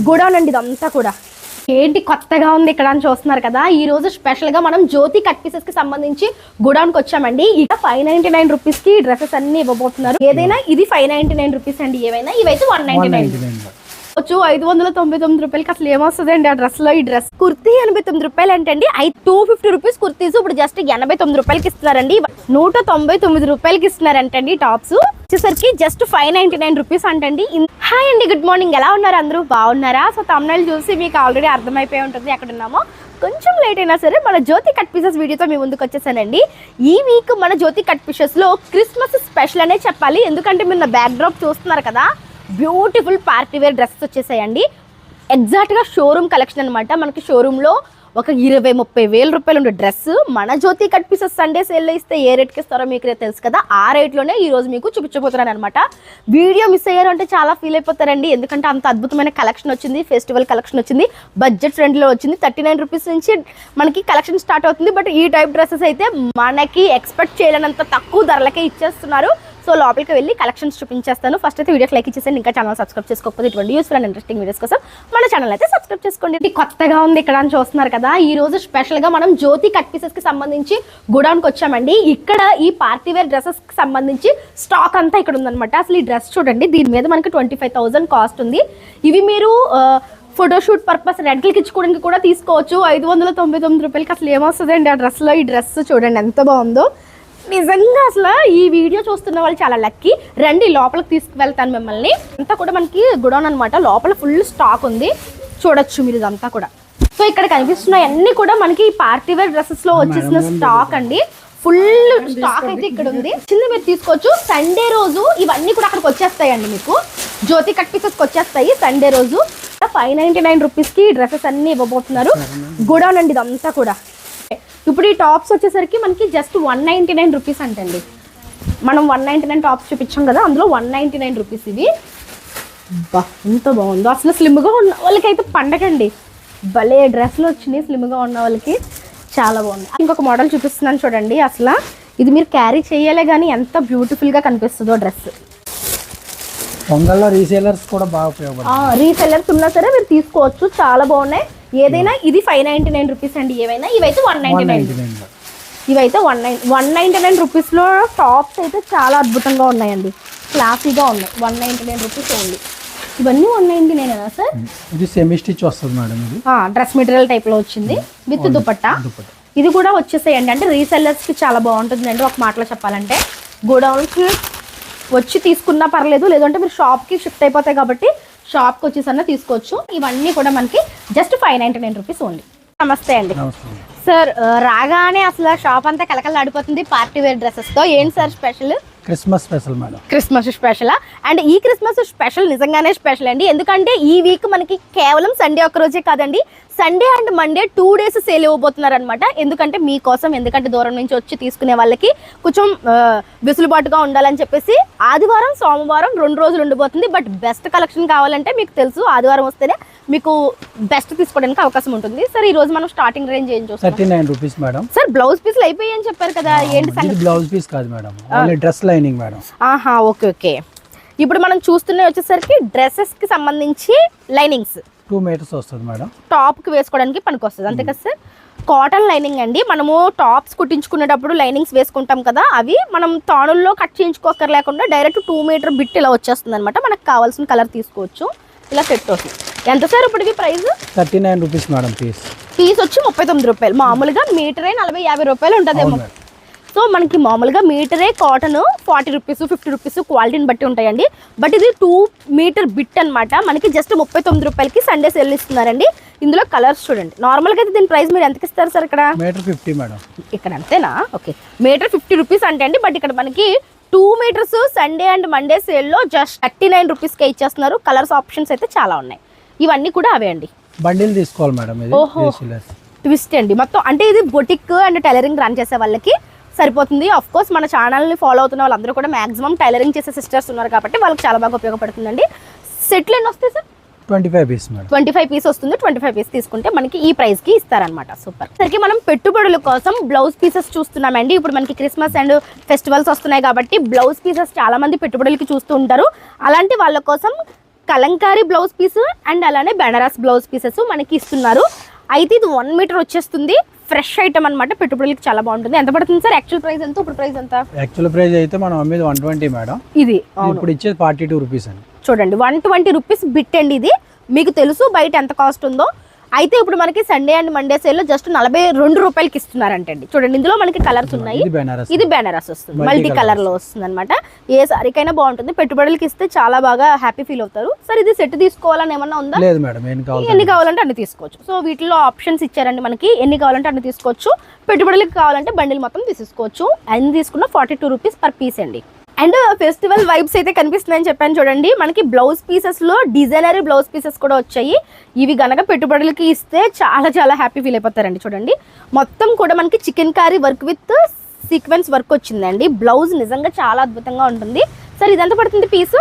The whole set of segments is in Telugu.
గోడౌన్ అండి ఇదంతా కూడా. ఏంటి కొత్తగా ఉంది ఇక్కడ అని చూస్తున్నారు కదా. ఈ రోజు స్పెషల్ గా మనం జ్యోతి కట్ పీసెస్ కి సంబంధించి గోడౌన్ కి వచ్చామండి. ఇక 599 రూపీస్ కి డ్రెస్సెస్ అన్ని ఇవ్వబోతున్నారు. ఏదైనా ఇది 599 రూపీస్ అండి, ఏవైనా ఇవైతే 199. 599 రూపాయలకి అసలు ఏమొస్తుందండి ఆ డ్రెస్ లో. ఈ డ్రెస్ కుర్తీ 89 రూపాయలు అంటండి. 250 రూపీస్ కుర్తీస్ ఇప్పుడు జస్ట్ 89 రూపాయలకి ఇస్తున్నారండి. 199 రూపాయలకి ఇస్తున్నారంటండి. టాప్స్ వచ్చేసరికి జస్ట్ 599 రూపీస్ అంటండి. హాయ్ అండి, గుడ్ మార్నింగ్. ఎలా ఉన్నారు అందరూ? బాగున్నారా? సో తమ్నైల్ చూసి మీకు ఆల్రెడీ అర్థమైపోయి ఉంటుంది ఎక్కడ ఉన్నామో. కొంచెం లేట్ అయినా సరే మన జ్యోతి కట్ పీసెస్ వీడియోతో మీ ముందుకు వచ్చేసానండి. ఈ వీక్ మన జ్యోతి కట్ పీసెస్ లో క్రిస్మస్ స్పెషల్ అనే చెప్పాలి. ఎందుకంటే మీరు నా బ్యాక్ డ్రాప్ చూస్తున్నారు కదా, బ్యూటిఫుల్ పార్టీ వేర్ డ్రెస్సెస్ వచ్చేసాయండి. ఎగ్జాక్ట్గా షోరూమ్ కలెక్షన్ అనమాట. మనకి షోరూంలో ఒక 20-30 వేల రూపాయలు ఉండే డ్రెస్ మన జ్యోతి కట్ పీసెస్ సండే సేల్లో ఇస్తే ఏ రేట్కి ఇస్తారో మీకు తెలుసు కదా. ఆ రేట్లోనే ఈరోజు మీకు చూపించబోతున్నాను అనమాట. వీడియో మిస్ అయ్యారు అంటే చాలా ఫీల్ అయిపోతారండి. ఎందుకంటే అంత అద్భుతమైన కలెక్షన్ వచ్చింది, ఫెస్టివల్ కలెక్షన్ వచ్చింది, బడ్జెట్ ఫ్రెండ్లో వచ్చింది. 39 రూపీస్ నుంచి మనకి కలెక్షన్ స్టార్ట్ అవుతుంది. బట్ ఈ టైప్ డ్రెస్సెస్ అయితే మనకి ఎక్స్పెక్ట్ చేయలేనంత తక్కువ ధరలకే ఇచ్చేస్తున్నారు. సో లోపలికి వెళ్ళి కలెక్షన్స్ చూపించేస్తాను. ఫస్ట్ అయితే వీడియోకి లైక్ ఇచ్చేసాను. ఇంకా ఛానల్ సబ్స్క్రైబ్ చేసుకోకపోతే ఇటువంటి యూస్ఫుల్ అండ్ ఇంట్రెస్టింగ్ వీడియోస్ కోసం మన ఛానల్ అయితే సబ్స్క్రైబ్ చేసుకోండి. ఇది కొత్తగా ఉంది ఇక్కడ అని చూస్తున్నారు కదా. ఈ రోజు స్పెషల్ గా మనం జ్యోతి కట్ పీసెస్ కి సంబంధించి గోడౌన్ కి వచ్చామండి. ఇక్కడ ఈ పార్టీ వేర్ డ్రెస్సెస్ కి సంబంధించి స్టాక్ అంతా ఇక్కడ ఉందన్నమాట. అసలు ఈ డ్రెస్ చూడండి, దీని మీద మనకి 25,000 కాస్ట్ ఉంది. ఇవి మీరు ఫోటోషూట్ పర్పస్ రెంట్లకి ఇచ్చుకోవడానికి కూడా తీసుకోవచ్చు. 599 రూపాయలకి అసలు ఏమొస్తుందండి ఆ డ్రెస్లో. ఈ డ్రెస్ చూడండి ఎంత బాగుందో. నిజంగా అసలు ఈ వీడియో చూస్తున్న వాళ్ళు చాలా లక్కీ. రండి లోపలికి తీసుకువెళ్తాను మిమ్మల్ని. అంతా కూడా మనకి గోడౌన్ అనమాట. లోపల ఫుల్ స్టాక్ ఉంది, చూడొచ్చు మీరు ఇదంతా కూడా. సో ఇక్కడ కనిపిస్తున్నాయి అన్ని కూడా మనకి పార్టీ వేర్ డ్రెస్సెస్ లో వచ్చేసిన స్టాక్ అండి. ఫుల్ స్టాక్ అయితే ఇక్కడ ఉంది. చిన్న మీరు తీసుకోవచ్చు. సండే రోజు ఇవన్నీ కూడా అక్కడికి వచ్చేస్తాయండి. మీకు జ్యోతి కట్ పీసెస్కి వచ్చేస్తాయి సండే రోజు. 599 రూపీస్కి డ్రెస్సెస్ అన్ని ఇవ్వబోతున్నారు. గోడౌన్ అండి ఇదంతా కూడా. ఇప్పుడు ఈ టాప్స్ వచ్చేసరికి మనకి జస్ట్ 199 రూపీస్ అంటండి. మనం 199 టాప్స్ చూపించాం కదా, అందులో 199 రూపీస్ ఇవి. బా ఎంత బాగుందో అసలు. స్లిమ్గా ఉన్న వాళ్ళకైతే పండగండి. భలే డ్రెస్లు వచ్చినాయి స్లిమ్గా ఉన్న వాళ్ళకి, చాలా బాగుంది. ఇంకొక మోడల్ చూపిస్తున్నాను చూడండి. అసలు ఇది మీరు క్యారీ చేయాలే కానీ ఎంత బ్యూటిఫుల్గా కనిపిస్తుందో డ్రెస్. పొంగల్లో రీసేలర్స్ కూడా బాగా ఉపయోగపడుతుంది. రీసేలర్స్ ఉన్నా సరే మీరు తీసుకోవచ్చు, చాలా బాగున్నాయి. ఏదైనా ఇది 599 రూపీస్ అండి, ఏవైనా ఇవైతే 199. ఇవైతే 199 రూపీస్లో టాప్స్ అయితే చాలా అద్భుతంగా ఉన్నాయండి, క్లాసీగా ఉన్నాయి. 199 రూపీస్ ఓన్లీ. ఇవన్నీ 199 సార్. ఇది సెమీ స్టిచ్ వస్తుంది మేడం. ఇది డ్రెస్ మెటీరియల్ టైప్లో వచ్చింది విత్ దుపట్టా. ఇది కూడా వచ్చేసాయండి. అంటే రీసెల్లర్స్కి చాలా బాగుంటుంది అండి. ఒక మాటలో చెప్పాలంటే గోడౌన్కి వచ్చి తీసుకున్నా పర్లేదు, లేదంటే మీరు షాప్కి షిఫ్ట్ అయిపోతాయి కాబట్టి షాప్కి వచ్చేసన్నా తీసుకోవచ్చు. ఇవన్నీ కూడా మనకి జస్ట్ 599 రూపీస్ ఓన్లీ. నమస్తే అండి సార్. రాగానే అసలు షాప్ అంతా కలకలాడిపోతుంది పార్టీ వేర్ డ్రెస్సెస్తో. ఏంటి sir special? Christmas special madam. Christmas special. And ఈ క్రిస్మస్ స్పెషల్ నిజంగానే స్పెషల్ అండి. ఎందుకంటే ఈ వీక్ మనకి కేవలం సండే ఒక్క రోజే కాదండి, Sunday and Monday 2 days sale ఇవ్వబోతున్నారు అనమాట. ఎందుకంటే మీకోసం, ఎందుకంటే దూరం నుంచి వచ్చి తీసుకునే వాళ్ళకి కొంచెం వెసులుబాటుగా ఉండాలని చెప్పేసి ఆదివారం సోమవారం 2 రోజులు ఉండిపోతుంది. బట్ బెస్ట్ కలెక్షన్ కావాలంటే మీకు తెలుసు ఆదివారం వస్తేనే మీకు బెస్ట్ తీసుకోవడానికి అవకాశం ఉంటుంది. సార్ ఈ రోజు మనం స్టార్టింగ్ రేంజ్ ఏం చూస్తాం? 39 రూపీస్ మేడం. సార్ బ్లౌజ్ పీస్లు అయిపోయాయని చెప్పారు కదా, ఏంటి సంగతి? బ్లౌజ్ పీస్ కాదు madam, only dress lining madam. ఆహా, ఓకే ఓకే. ఇప్పుడు మనం చూస్తున్న వచ్చేసరికి డ్రెస్సెస్ కి సంబంధించి లైనింగ్స్ 2 మీటర్స్ వస్తుంది మేడం. టాప్ కి వేసుకోవడానికి పనికి వస్తుంది, అంతే కదా సార్? కాటన్ లైనింగ్ అండి. మనము టాప్స్ కుట్టించుకునేటప్పుడు లైనింగ్స్ వేసుకుంటాం కదా, అవి మనం తానుల్లో కట్ చేయించుకోకర్ లేకుండా డైరెక్ట్ 2 మీటర్ బిట్ ఇలా వచ్చేస్తుంది అనమాట. మనకు కావాల్సిన కలర్ తీసుకోవచ్చు. ఇలా సెట్ అవుతుంది. ఎంత సార్ ఇప్పుడు ప్రైస్? 39 rupees madam. పీస్ వచ్చి 39 రూపాయలు. మామూలుగా మీటరే 40-50 రూపాయలు ఉంటుందేమో. సో మనకి మామూలుగా మీటరే కాటన్ 40 రూపీస్ 50 రూపీస్ క్వాలిటీని బట్టి ఉంటాయండి. బట్ ఇది 2 మీటర్ బిట్ అనమాట. మనకి జస్ట్ 39 రూపాయలకి సండే సేల్ ఇస్తున్నారండి. ఇందులో కలర్స్ చూడంండి. నార్మల్గా అయితే దీని ప్రైస్ మీరు ఎంతకి ఇస్తారు సార్? ఇక్కడ మీటర్ 50 మేడం. ఇక్కడ అంతేనా? ఓకే, మీటర్ 50 రూపీస్ అంటే అండి. బట్ ఇక్కడ మనకి 2 మీటర్స్ సండే అండ్ మండే సేల్లో జస్ట్ 39 రూపీస్కే ఇచ్చేస్తున్నారు. కలర్స్ ఆప్షన్స్ అయితే చాలా ఉన్నాయి. ఇవన్నీ కూడా అవే అండి. బండిల్ తీసుకోవాలి మేడం. ఓహో, ట్విస్ట్ అండి మొత్తం. అంటే ఇది బొటిక్ అండ్ టైలరింగ్ రన్ చేసే వాళ్ళకి సరిపోతుంది. ఆఫ్ కోర్స్ మన ఛానల్ని ఫాలో అవుతున్న వాళ్ళందరూ కూడా మాక్సిమం టైలరింగ్ చేసే సిస్టర్స్ ఉన్నారు కాబట్టి వాళ్ళకి చాలా బాగా ఉపయోగపడుతుందండి. సెట్లు ఎన్ని వస్తాయి సార్? 25 piece madam. 25 పీస్ వస్తుంది. 25 పీస్ తీసుకుంటే మనకి ఈ ప్రైస్ కి ఇస్తారనమాట. సూపర్. సరికి మనం పెట్టుబడుల కోసం బ్లౌజ్ పీసెస్ చూస్తున్నామండి. ఇప్పుడు మనకి క్రిస్మస్ అండ్ ఫెస్టివల్స్ వస్తున్నాయి కాబట్టి బ్లౌజ్ పీసెస్ చాలా మంది పెట్టుబడులకి చూస్తూ ఉంటారు. అలాంటి వాళ్ళ కోసం కలంకారీ బ్లౌజ్ పీస్ అండ్ అలానే బెనారస్ బ్లౌజ్ పీసెస్ మనకి ఇస్తున్నారు. అయితే ఇది 1 మీటర్ వచ్చేస్తుంది. ఫ్రెష్ ఐటమ్ అన్నమాట. పెట్టుబడులకి చాలా బాగుంటుంది. ఎంత పడుతుంది సార్? యాక్చువల్ ప్రైస్ ఎంత, ఇప్పుడు ప్రైస్ ఎంత? యాక్చువల్ ప్రైస్ అయితే మనం అమ్మేది 120 మేడం. ఇది ఇప్పుడు ఇచ్చేది 42 రూపీస్ అండి. చూడండి 120 రూపీస్ బిట్ అండి. ఇది మీకు తెలుసు బయట ఎంత కాస్ట్ ఉందో. అయితే ఇప్పుడు మనకి సండే అండ్ మండే సేల్ లో జస్ట్ 42 రూపాయలకి ఇస్తున్నారంటండి. చూడండి ఇందులో మనకి కలర్స్ ఉన్నాయి. ఇది బెనారస్ వస్తుంది, మల్టీ కలర్ లో వస్తుంది అనమాట. ఏ సారీకైనా బాగుంటుంది. పెట్టుబడులకి ఇస్తే చాలా బాగా హ్యాపీ ఫీల్ అవుతారు. సార్ ఇది సెట్ తీసుకోవాలని ఏమన్నా ఉందా? లేదు మేడం, ఎన్ని కావాలంటే అన్ని తీసుకోవచ్చు. సో వీటిలో ఆప్షన్స్ ఇచ్చారండి మనకి. ఎన్ని కావాలంటే అన్ని తీసుకోవచ్చు. పెట్టుబడులకి కావాలంటే బండిల్ మొత్తం తీసుకోవచ్చు. అన్ని తీసుకున్న 42 రూపీస్ పర్ పీస్ అండి. అండ్ ఫెస్టివల్ వైబ్స్ అయితే కనిపిస్తున్నాయని చెప్పాను చూడండి. మనకి బ్లౌజ్ పీసెస్ లో డిజైనరీ బ్లౌజ్ పీసెస్ కూడా వచ్చాయి. ఇవి గనక పెట్టుబడులకి ఇస్తే చాలా చాలా హ్యాపీ ఫీల్ అయిపోతారండి. చూడండి మొత్తం కూడా మనకి chikankari work with sequence work వచ్చిందండి. బ్లౌజ్ నిజంగా చాలా అద్భుతంగా ఉంటుంది. సార్ ఇది ఎంత పడుతుంది పీసు?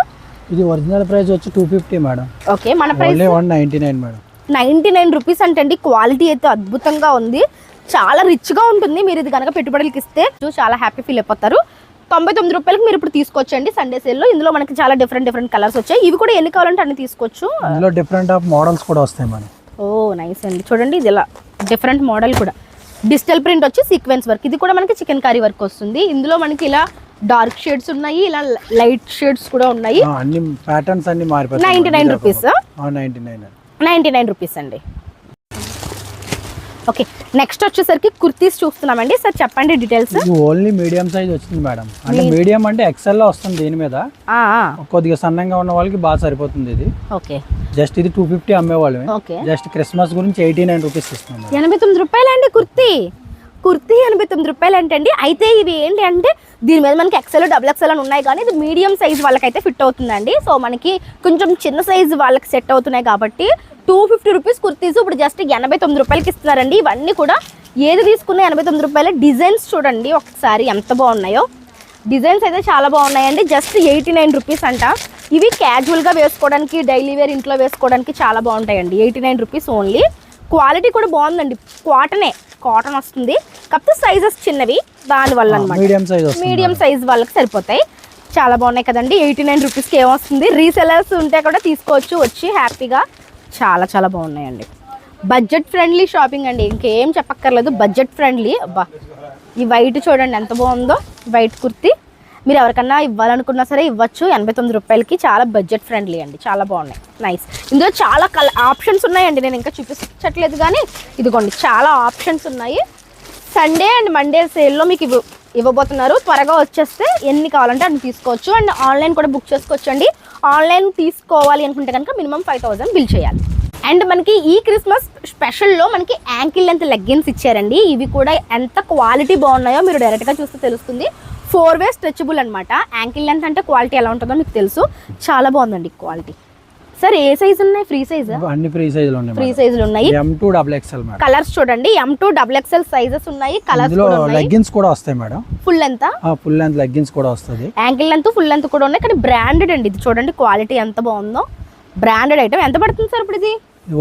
ఇది ఒరిజినల్ ప్రైస్ వచ్చి 250 మేడం. ఓకే, మన ప్రైస్ 199 మేడం. 99 రూపీస్ అంటే క్వాలిటీ అయితే అద్భుతంగా ఉంది. చాలా రిచ్ గా ఉంటుంది. మీరు ఇది కనుక పెట్టుబడులకి ఇస్తే చాలా హ్యాపీ ఫీల్ అయిపోతారు. 99 రూపాయలకి మీరు ఇప్పుడు తీసుకోవచ్చండి సండే సేల్ లో. ఇందులో మనకి చాలా డిఫరెంట్ కలర్స్ వచ్చాయి. ఇవి కూడా ఎన్ని కావాలంటే అన్ని తీసుకోవచ్చు. ఇందులో డిఫరెంట్ ఆఫ్ మోడల్స్ కూడా వస్తాయి మనకి. ఓ నైస్ అండి. చూడండి ఇది ఇలా డిఫరెంట్ మోడల్ కూడా డిజిటల్ ప్రింట్ వచ్చి సీక్వెన్స్ వర్క్. ఇది కూడా మనకి చికెన్ కారీ వర్క్ వస్తుంది. ఇందులో మనకి ఇలా డార్క్ షేడ్స్ ఉన్నాయి, ఇలా లైట్ షేడ్స్ కూడా ఉన్నాయి. అన్ని ప్యాటర్న్స్ అన్ని మారిపోతాయి. 99 రూపీస్. 99 రూపీస్ అండి. ఓకే, నెక్స్ట్ వచ్చేసరికి కుర్తీస్ చూస్తున్నామండి. సార్ చెప్పండి డీటెయిల్స్. ఓన్లీ మీడియం సైజ్ వచ్చింది మేడం. అంటే మీడియం అంటే ఎక్సెల్ లో వస్తుంది. దీని మీద కొద్దిగా సన్నంగా ఉన్న వాళ్ళకి బాగా సరిపోతుంది ఇది. ఓకే, జస్ట్ ఇది 250 అమ్మేవాళ్ళమే. జస్ట్ క్రిస్మస్ గురించి 89 రూపీస్ ఇస్తున్నాం. 89 రూపాయలు అండి కుర్తీ. 89 రూపాయలు అంటండి. అయితే ఇవి ఏంటి అంటే దీని మీద మనకి ఎక్సెల్ డబుల్ ఎక్సెల్ అని ఉన్నాయి, కానీ ఇది మీడియం సైజ్ వాళ్ళకైతే ఫిట్ అవుతుందండి. సో మనకి కొంచెం చిన్న సైజ్ వాళ్ళకి సెట్ అవుతున్నాయి కాబట్టి 250 రూపీస్ కుర్తీస్ ఇప్పుడు జస్ట్ 89 రూపాయలకి ఇస్తున్నారండి. ఇవన్నీ కూడా ఏది తీసుకున్న 89 రూపాయల. డిజైన్స్ చూడండి ఒకసారి ఎంత బాగున్నాయో. డిజైన్స్ అయితే చాలా బాగున్నాయండి. జస్ట్ 89 రూపీస్ అంట. ఇవి క్యాజువల్గా వేసుకోవడానికి, డైలీ వేర్ ఇంట్లో వేసుకోవడానికి చాలా బాగుంటాయండి. 89 రూపీస్ ఓన్లీ. క్వాలిటీ కూడా బాగుందండి. కాటన్ వస్తుంది, కాకపోతే సైజెస్ చిన్నవి దానివల్ల అనమాట. మీడియం సైజ్ వాళ్ళకి సరిపోతాయి. చాలా బాగున్నాయి కదండి. 89 రూపీస్కి ఏమొస్తుంది. రీసెలర్స్ ఉంటే కూడా తీసుకోవచ్చు వచ్చి హ్యాపీగా. చాలా చాలా బాగున్నాయండి. బడ్జెట్ ఫ్రెండ్లీ షాపింగ్ అండి, ఇంకేం చెప్పక్కర్లేదు. Budget friendly. అబ్బా ఈ వైట్ చూడండి ఎంత బాగుందో. వైట్ కుర్తీ మీరు ఎవరికన్నా ఇవ్వాలనుకున్నా సరే ఇవ్వచ్చు. 89 రూపాయలకి చాలా బడ్జెట్ ఫ్రెండ్లీ అండి. చాలా బాగున్నాయి, నైస్. ఇందులో చాలా ఆప్షన్స్ ఉన్నాయండి. నేను ఇంకా చూపించట్లేదు కానీ ఇదిగోండి చాలా ఆప్షన్స్ ఉన్నాయి. సండే అండ్ మండే సేల్లో మీకు ఇవ్వబోతున్నారు. త్వరగా వచ్చేస్తే ఎన్ని కావాలంటే అన్ని తీసుకోవచ్చు. అండ్ ఆన్లైన్ కూడా బుక్ చేసుకోవచ్చు అండి. ఆన్లైన్ తీసుకోవాలి అనుకుంటే కనుక మినిమం 5000 బిల్ చేయాలి. అండ్ మనకి ఈ క్రిస్మస్ స్పెషల్లో మనకి యాంకిల్ లెంత్ లెగ్గిన్స్ ఇచ్చారండి. ఇవి కూడా ఎంత క్వాలిటీ బాగున్నాయో మీరు డైరెక్ట్గా చూస్తే తెలుస్తుంది. 4-way స్ట్రెచబుల్ అనమాట. యాంకిల్ లెంత్ అంటే క్వాలిటీ ఎలా ఉంటుందో మీకు తెలుసు. చాలా బాగుందండి క్వాలిటీ. సార్ ఏ సైజ్ ఉన్నాయి? Free size? అన్ని ఫ్రీ సైజులు ఉన్నాయి. ఫ్రీ సైజులు ఉన్నాయి. M2 XXL madam. కలర్స్ చూడండి. M2 XXL సైజెస్ ఉన్నాయి. కలర్స్ కూడా ఉన్నాయి. లెగ్గిన్స్ కూడా వస్తాయి madam. Full length? Full length leggings కూడా వస్తుంది. యాంకిల్ లెంత్, ఫుల్ లెంత్ కూడా ఉన్నాయి. కానీ బ్రాండెడ్ అండి. ఇది చూడండి క్వాలిటీ ఎంత బాగుందో. Branded item. ఎంత పడుతుంది సార్ ఇప్పుడు ఇది?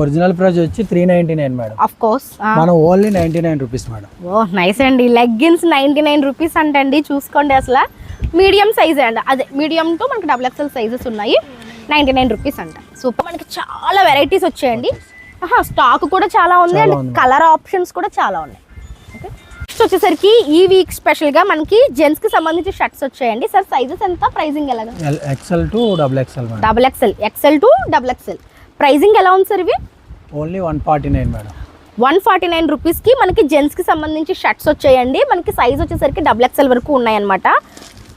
ఒరిజినల్ ప్రైస్ వచ్చి 399 మేడం. ఆఫ్ కోర్స్ మనం ఓన్లీ 99 రూపీస్ మేడం. ఓ నైస్ అండి. లెగ్గిన్స్ 99 రూపీస్ అంటండి. చూసుకోండి అసలు. మీడియం సైజ్ అండి. అదే మీడియం టు మనకి XXL సైజెస్ ఉన్నాయి. 99 రూపీస్ అంట. సూపర్. మనకి చాలా వెరైటీస్ వచ్చాయండి. స్టాక్ కూడా చాలా ఉంది. అండ్ కలర్ ఆప్షన్స్ కూడా చాలా ఉన్నాయి. ఓకే, నెక్స్ట్ వచ్చేసరికి ఈ వీక్ స్పెషల్గా మనకి జెంట్స్ కి సంబంధించి షర్ట్స్ వచ్చాయండి. సార్ సైజెస్ ఎంత? ప్రైజింగ్ ఎలాగా? XL to XXL madam. XL to XXL. Pricing ఎలా ఉంది సార్ ఇవి? Only 149 madam. 149 రూపీస్కి మనకి జెంట్స్కి సంబంధించి షర్ట్స్ వచ్చాయండి. మనకి సైజ్ వచ్చేసరికి XXL వరకు ఉన్నాయన్నమాట.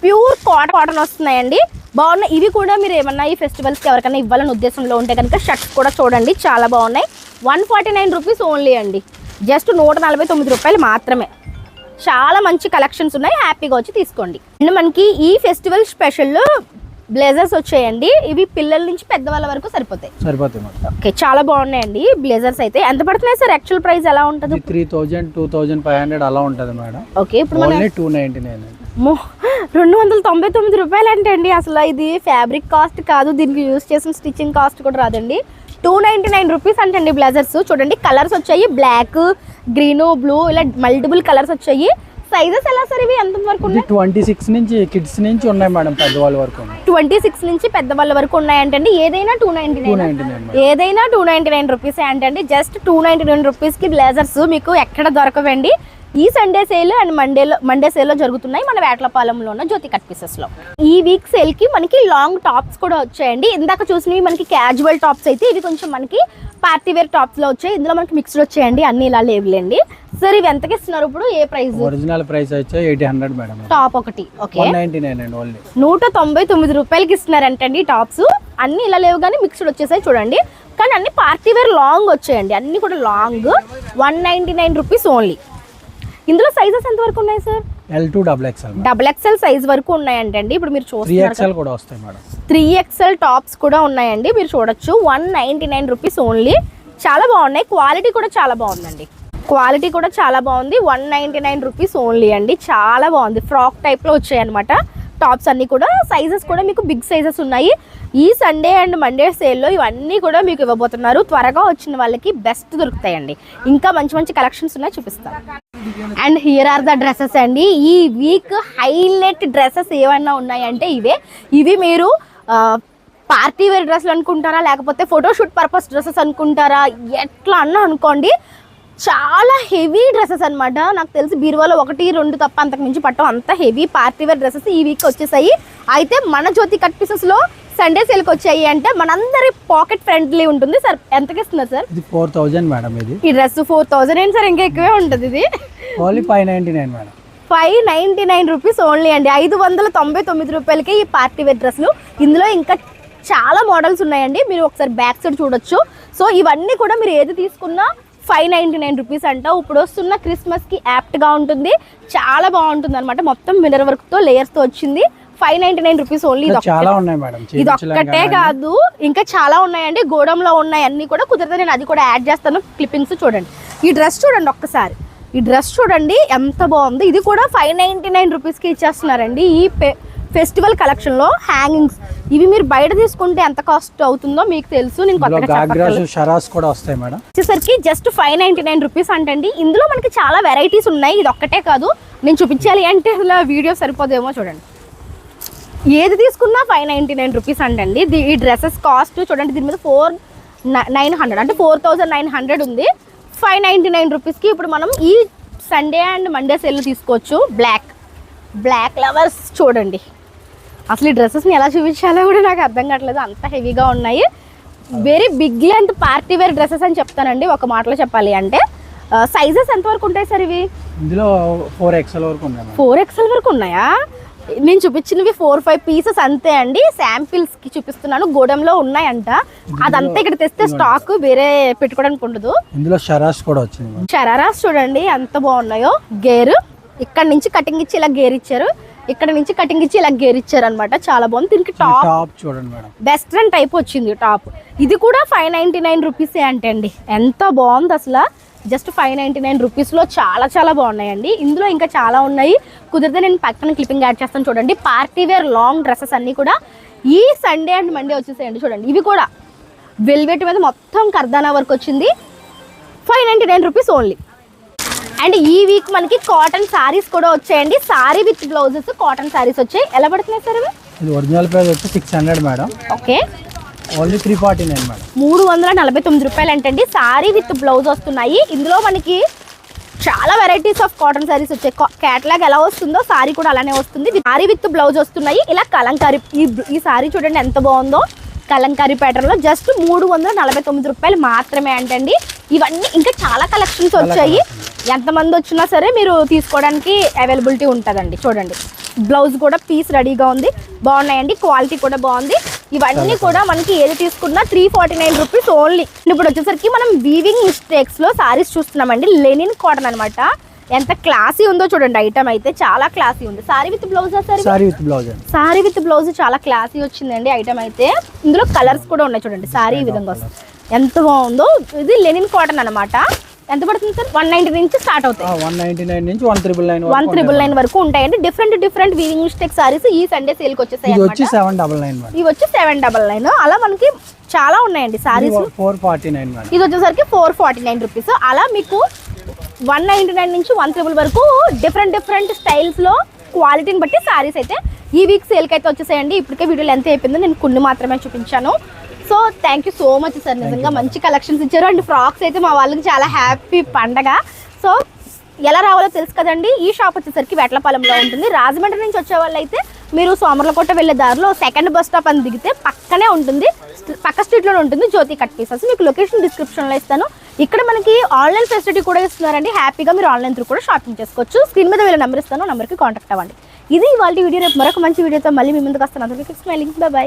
ప్యూర్ కాటన్ వస్తున్నాయండి. బాగున్నాయి. ఇవి కూడా మీరు ఏమన్నా ఈ ఫెస్టివల్స్కి ఎవరికైనా ఇవ్వాలని ఉద్దేశంలో ఉంటే కనుక షర్ట్స్ కూడా చూడండి చాలా బాగున్నాయి. 149 రూపీస్ ఓన్లీ అండి. జస్ట్ 149 రూపాయలు మాత్రమే. చాలా మంచి కలెక్షన్స్ ఉన్నాయి. హ్యాపీగా వచ్చి తీసుకోండి. అండ్ మనకి ఈ ఫెస్టివల్ స్పెషల్ బ్లేజర్స్ వచ్చాయండి. ఇవి పిల్లల నుంచి పెద్దవాళ్ళ వరకు సరిపోతాయి. ఓకే, చాలా బాగున్నాయండి బ్లేజర్స్. అయితే ఎంత పడుతున్నాయి సార్? యాక్చువల్ ప్రైస్ ఎలా ఉంటుంది? 3000, 2500 అలా ఉంటుంది మేడం. ఓకే, ఇప్పుడు ఓన్లీ 299. 299 రూపాయలు అంటే అండి అసలు ఇది ఫ్యాబ్రిక్ కాస్ట్ కాదు. దీనికి యూజ్ చేసిన స్టిచ్చింగ్ కాస్ట్ కూడా రాదండి. 299 రూపీస్ అంటే అండి బ్లేజర్స్. చూడండి కలర్స్ వచ్చాయి. బ్లాక్, గ్రీన్, బ్లూ ఇలా మల్టిపుల్ కలర్స్ వచ్చాయి. సైజెస్ ఎలా సార్ ఇవి ఎంత వరకు ఉన్నాయి? 26 నుంచి కిడ్స్ నుంచి ఉన్నాయి మేడం, పెద్దవాళ్ళ వరకు 26 నుంచి పెద్దవాళ్ళ వరకు ఉన్నాయంటండి. ఏదైనా 299, ఏదైనా 299 రూపీస్ అంటండి. జస్ట్ 299 రూపీస్ కి బ్లేజర్స్ మీకు ఎక్కడ దొరకవండి. ఈ Sunday sale and Monday sale లో జరుగుతున్నాయి మన వేటలపాలెంలో ఉన్న జ్యోతి కట్ పీసెస్ లో. ఈ వీక్ సేల్ కి మనకి లాంగ్ టాప్స్ కూడా వచ్చాయండి. ఇందాక చూసినవి మనకి క్యాజువల్ టాప్స్ అయితే, ఇవి కొంచెం మనకి పార్టీ వేర్ టాప్స్ లో వచ్చాయి. ఇందులో మనకి మిక్స్డ్ వచ్చాయండి, అన్ని ఇలా లేవులేండి. సార్ ఇవి ఎంతకి ఇస్తున్నారు ఇప్పుడు? ఏ ప్రైస్? ఒరిజినల్ ప్రైస్ వచ్చే 800 మేడం. టాప్ ఒకటి ఓకే 199 అండి ఓన్లీ. 199 రూపాయలకి ఇస్తున్నారంటండి టాప్స్. అన్ని ఇలా లేవు కానీ మిక్స్డ్ వచ్చేసాయి చూడండి. కానీ అన్ని పార్టీ వేర్ లాంగ్ వచ్చాయండి, అన్ని కూడా లాంగ్. 199 rupees only. ఇందులో సైజెస్ ఎంత వరకు ఉన్నాయి sir? L2 XXL. XXL size వరకు ఉన్నాయంటండి. ఇప్పుడు మీరు చూస్తున్నారు 3XL కూడా వస్తాయి మేడం. 3XL టాప్స్ కూడా ఉన్నాయండి, మీరు చూడొచ్చు. 199 రూపీస్ ఓన్లీ. చాలా బాగున్నాయి, క్వాలిటీ కూడా చాలా బాగుందండి. క్వాలిటీ కూడా చాలా బాగుంది. 199 రూపీస్ ఓన్లీ అండి. చాలా బాగుంది, ఫ్రాక్ టైప్లో వచ్చాయి అనమాట టాప్స్ అన్నీ కూడా. సైజెస్ కూడా మీకు బిగ్ సైజెస్ ఉన్నాయి. ఈ సండే అండ్ మండే సేల్లో ఇవన్నీ కూడా మీకు ఇవ్వబోతున్నారు. త్వరగా వచ్చిన వాళ్ళకి బెస్ట్ దొరుకుతాయండి. ఇంకా మంచి మంచి కలెక్షన్స్ ఉన్నాయి, చూపిస్తాను. And here are the dresses అండి. ఈ వీక్ హైలైట్ డ్రెస్సెస్ ఏమన్నా ఉన్నాయంటే ఇవే. ఇవి మీరు పార్టీ వేర్ డ్రెస్సులు అనుకుంటారా, లేకపోతే ఫోటోషూట్ పర్పస్ డ్రెస్సెస్ అనుకుంటారా, ఎట్లా అన్నా అనుకోండి. చాలా హెవీ డ్రెస్సెస్ అనమాట. నాకు తెలిసి బీరువాలో 1-2 తప్ప అంతకు మించి పట్టం. అంత హెవీ పార్టీ వేర్ డ్రెస్సెస్ ఈ వీక్ వచ్చేసాయి. అయితే మన జ్యోతి కట్ పీసెస్లో సండే సేల్కి వచ్చాయి అంటే మనందరి పాకెట్ ఫ్రెండ్లీ ఉంటుంది. సార్ ఎంతకి ఇస్తున్నారు సార్? ఇది 4000 మేడం. ఇది ఈ డ్రెస్ 4000 ఏంటి సార్? ఇంకా ఎక్కువే ఉంటుంది. ఇది ఓన్లీ 599 మేడం. 599 రూపీస్ ఓన్లీ అండి. 599 రూపాయలకి ఈ పార్టీ వేర్ డ్రెస్లు. ఇందులో ఇంకా చాలా మోడల్స్ ఉన్నాయండి, మీరు ఒకసారి బ్యాక్ సైడ్ చూడొచ్చు. సో ఇవన్నీ కూడా మీరు ఏది తీసుకున్నా 599 రూపీస్ అంట. ఇప్పుడు వస్తున్న క్రిస్మస్కి యాప్ట్గా ఉంటుంది, చాలా బాగుంటుంది అనమాట. మొత్తం మిర్రర్ వర్క్తో లేయర్స్తో వచ్చింది. 599 రూపీస్ ఓన్లీ. చాలా ఉన్నాయి మేడం, ఇది ఒక్కటే కాదు, ఇంకా చాలా ఉన్నాయండి. గోడంలో ఉన్నాయి అన్ని కూడా. కుదిరితే నేను అది కూడా యాడ్ చేస్తాను, క్లిప్పింగ్స్ చూడండి. ఈ డ్రెస్ చూడండి ఒక్కసారి, ఈ డ్రెస్ చూడండి ఎంత బాగుంది. ఇది కూడా 599 రూపీస్కి ఇచ్చేస్తున్నారండి. ఈ ఫెస్టివల్ కలెక్షన్లో హ్యాంగింగ్స్ ఇవి మీరు బయట తీసుకుంటే ఎంత కాస్ట్ అవుతుందో మీకు తెలుసు. నేను వచ్చేసరికి జస్ట్ 599 రూపీస్ అంటండి. ఇందులో మనకి చాలా వెరైటీస్ ఉన్నాయి, ఇది ఒక్కటే కాదు. నేను చూపించాలి అంటే ఇలా వీడియో సరిపోదేమో. చూడండి, ఏది తీసుకున్నా 599 రూపీస్ అంటండి. ఈ డ్రెస్సెస్ కాస్ట్ చూడండి, దీని మీద 4900 అంటే 4900 ఉంది. 599 రూపీస్కి ఇప్పుడు మనం ఈ సండే అండ్ మండే సేల్ తీసుకోవచ్చు. బ్లాక్ లవర్స్ చూడండి, అసలు ఈ డ్రెస్సెస్ని ఎలా చూపించాలో కూడా నాకు అర్థం కావట్లేదు, అంత హెవీగా ఉన్నాయి. Very big length party wear dresses అని చెప్తానండి ఒక మాటలో చెప్పాలి అంటే. సైజెస్ ఎంత వరకు ఉంటాయి సార్ ఇవి? ఇందులో 4XL వరకు ఉన్నాయి. 4XL వరకు ఉన్నాయా? నేను చూపించినవి 4-5 పీసెస్ అంతే అండి. శాంపిల్స్కి చూపిస్తున్నాను, గోడంలో ఉన్నాయంట. అదంతా ఇక్కడ తెస్తే స్టాక్ వేరే పెట్టుకోవడానికి ఉండదు. ఇందులో షరాస్ కూడా వచ్చింది. షరారాస్ చూడండి ఎంత బాగున్నాయో. గేర్ ఇక్కడ నుంచి కటింగ్ ఇచ్చి ఇలా గేర్ ఇచ్చారు, ఇక్కడ నుంచి కటింగ్ ఇచ్చి ఇలా గేర్ ఇచ్చారు అనమాట. చాలా బాగుంది. దీనికి టాప్ చూడండి మేడం, వెస్ట్రన్ టైప్ వచ్చింది టాప్. ఇది కూడా 599 రూపీసే అంటండి. ఎంత బాగుంది అసలు. జస్ట్ 599 రూపీస్లో చాలా చాలా బాగున్నాయండి. ఇందులో ఇంకా చాలా ఉన్నాయి, కుదిరితే నేను పక్కన క్లిప్పింగ్ యాడ్ చేస్తాను చూడండి. పార్టీ వేర్ లాంగ్ డ్రెస్సెస్ అన్నీ కూడా ఈ సండే అండ్ మండే వచ్చేసాయండి. చూడండి, ఇవి కూడా వెల్వెట్ మీద మొత్తం కర్దానా వర్క్ వచ్చింది. 599 రూపీస్ ఓన్లీ. అండ్ ఈ వీక్ మనకి కాటన్ సారీస్ కూడా వచ్చాయండి. Sorry with blouses cotton saris వచ్చాయి. ఎలా పడుతున్నాయి సార్ ఇవి? ఇది ఒరిజినల్ ప్రైస్ వచ్చి 600 మేడం. Okay, only 349 madam. 349 రూపాయలు అంటండి. సారీ విత్ బ్లౌజ్ వస్తున్నాయి. ఇందులో మనకి చాలా వెరైటీస్ ఆఫ్ కాటన్ సారీస్ వచ్చాయి. క్యాటలాగ్ ఎలా వస్తుందో సారీ కూడా అలానే వస్తుంది. సారీ విత్ బ్లౌజ్ వస్తున్నాయి. ఇలా కలంకారీ ఈ సారీ చూడండి ఎంత బాగుందో. కలంకారీ ప్యాటర్న్ లో జస్ట్ 349 రూపాయలు మాత్రమే అంటండి. ఇవన్నీ ఇంకా చాలా కలెక్షన్స్ వచ్చాయి. ఎంతమంది వచ్చినా సరే మీరు తీసుకోవడానికి అవైలబిలిటీ ఉంటుందండి. చూడండి, బ్లౌజ్ కూడా పీస్ రెడీగా ఉంది, బాగున్నాయండి. క్వాలిటీ కూడా బాగుంది. ఇవన్నీ కూడా మనకి ఏది తీసుకున్నా 349 రూపీస్ ఓన్లీ. ఇప్పుడు వచ్చేసరికి మనం వీవింగ్ మిస్టేక్స్ లో సారీస్ చూస్తున్నామండి. లెనిన్ కాటన్ అనమాట. ఎంత క్లాసీ ఉందో చూడండి. ఐటమ్ అయితే చాలా క్లాసీ ఉంది. Sorry with blouse sorry with blouse చాలా క్లాసీ వచ్చిందండి ఐటమ్ అయితే. ఇందులో కలర్స్ కూడా ఉన్నాయి చూడండి. సారీ ఈ విధంగా వస్తుంది, ఎంత బాగుందో. ఇది లెనిన్ కాటన్ అనమాట. ఎంత పడుతుంది సార్? 199 నుంచి స్టార్ట్ అవుతాయి. 199 నుంచి 199 వరకు ఉంటాయండి. డిఫరెంట్ వీవింగ్ మిస్టేక్ సారీస్ ఈ సండే సేల్ కి వచ్చేసాయి. ఇవి వచ్చి 799. ఇవి వచ్చి 799. అలా మనకి చాలా ఉన్నాయండి సారీస్. 449. ఇది వచ్చేసరికి 449 రూపీస్. అలా మీకు 199 నుంచి 130 వరకు డిఫరెంట్ స్టైల్స్లో క్వాలిటీని బట్టి శారీస్ అయితే ఈ వీక్ సేల్కి అయితే వచ్చేసాయండి. ఇప్పటికే వీడియో లెంత్ అయిపోయింది, నేను కొన్ని మాత్రమే చూపించాను. So thank you so much sir, నిజంగా మంచి కలెక్షన్స్ ఇచ్చారు. అండ్ ఫ్రాక్స్ అయితే మా వాళ్ళకి చాలా హ్యాపీ పండగ. సో ఎలా రావాలో తెలుసు కదండి. ఈ షాప్ వచ్చేసరికి వేటలపాలెంలో ఉంటుంది. రాజమండ్రి నుంచి వచ్చే వాళ్ళు అయితే మీరు సోమర్లకోట వెళ్ళే దారిలో సెకండ్ బస్ స్టాప్ అని దిగితే పక్కనే ఉంటుంది, పక్క స్ట్రీట్లోనే ఉంటుంది జ్యోతి కట్ పీసెస్. మీకు లొకేషన్ డిస్క్రిప్షన్లో ఇస్తాను. ఇక్కడ మనకి ఆన్లైన్ ఫెసిలిటీ కూడా ఇస్తున్నారండి. హ్యాపీగా మీరు ఆన్లైన్ త్రూ కూడా షాపింగ్ చేసుకోవచ్చు. స్క్రీన్ మీద వీళ్ళ నెంబర్ ఇస్తాను, నెంబర్కి కాంటాక్ట్ అవ్వండి. ఇది ఇవాళ వీడియో. రేపు మరొక మంచి వీడియోతో మళ్ళీ మీ ముందుకు వస్తాను. అందరికీ స్మైలింగ్, బై.